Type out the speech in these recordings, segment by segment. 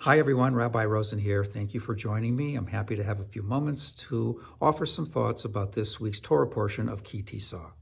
Hi everyone, Rabbi Rosen here. Thank you for joining me. I'm happy to have a few moments to offer some thoughts about this week's Torah portion of Ki Tisa.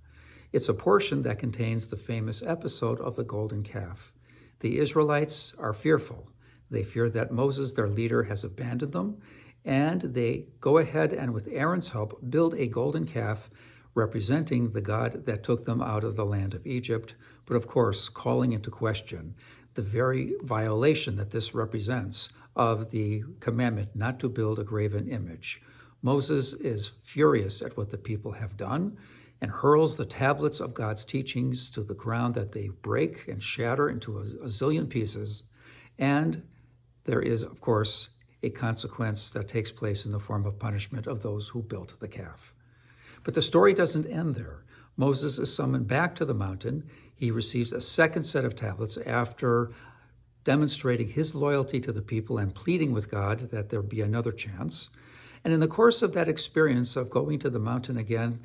It's a portion that contains the famous episode of the golden calf. The Israelites are fearful. They fear that Moses, their leader, has abandoned them, and they go ahead and with Aaron's help build a golden calf representing the God that took them out of the land of Egypt, but of course calling into question the very violation that this represents of the commandment not to build a graven image. Moses is furious at what the people have done and hurls the tablets of God's teachings to the ground that they break and shatter into a zillion pieces. And there is, of course, a consequence that takes place in the form of punishment of those who built the calf. But the story doesn't end there. Moses is summoned back to the mountain. He receives a second set of tablets after demonstrating his loyalty to the people and pleading with God that there be another chance. And in the course of that experience of going to the mountain again,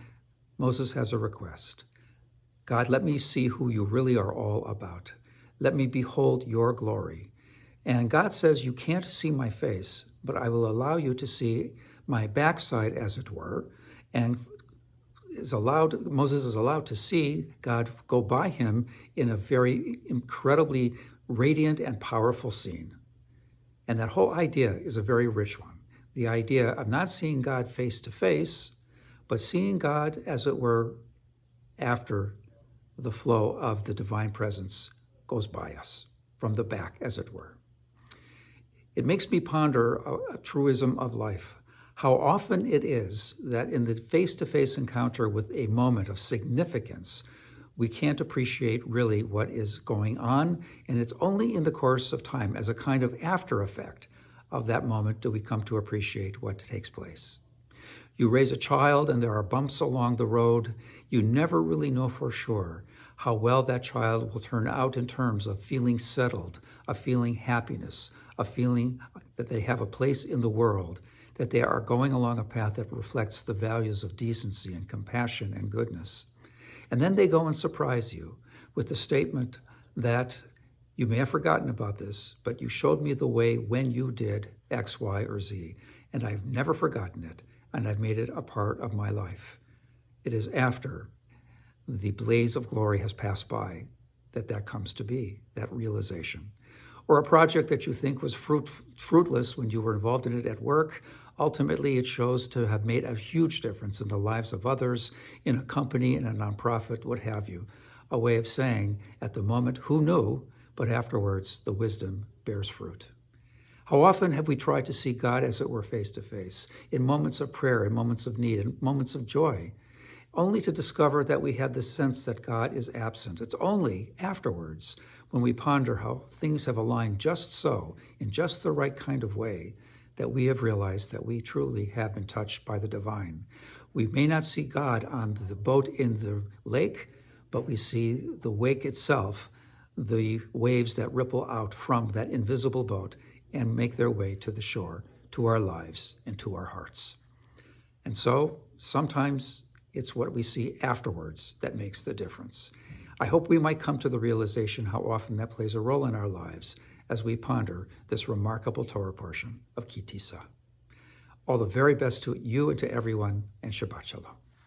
Moses has a request. God, let me see who you really are all about. Let me behold your glory. And God says, you can't see my face, but I will allow you to see my backside, as it were, and Moses is allowed to see God go by him in a very incredibly radiant and powerful scene. And that whole idea is a very rich one. The idea of not seeing God face to face, but seeing God, as it were, after the flow of the divine presence goes by us, from the back, as it were. It makes me ponder a truism of life. How often it is that in the face-to-face encounter with a moment of significance, we can't appreciate really what is going on, and it's only in the course of time, as a kind of after effect of that moment, do we come to appreciate what takes place. You raise a child and there are bumps along the road. You never really know for sure how well that child will turn out in terms of feeling settled, of feeling happiness, of feeling that they have a place in the world, that they are going along a path that reflects the values of decency and compassion and goodness. And then they go and surprise you with the statement that you may have forgotten about this, but you showed me the way when you did X, Y, or Z, and I've never forgotten it, and I've made it a part of my life. It is after the blaze of glory has passed by that comes to be, that realization. Or a project that you think was fruitless when you were involved in it at work, ultimately it shows to have made a huge difference in the lives of others, in a company, in a nonprofit, what have you. A way of saying, at the moment, who knew, but afterwards, the wisdom bears fruit. How often have we tried to see God, as it were, face to face, in moments of prayer, in moments of need, in moments of joy, only to discover that we have the sense that God is absent. It's only afterwards, when we ponder how things have aligned just so, in just the right kind of way, that we have realized that we truly have been touched by the divine. We may not see God on the boat in the lake, but we see the wake itself, the waves that ripple out from that invisible boat and make their way to the shore, to our lives and to our hearts. And so sometimes it's what we see afterwards that makes the difference. I hope we might come to the realization how often that plays a role in our lives as we ponder this remarkable Torah portion of Ki Tisa. All the very best to you and to everyone, and Shabbat Shalom.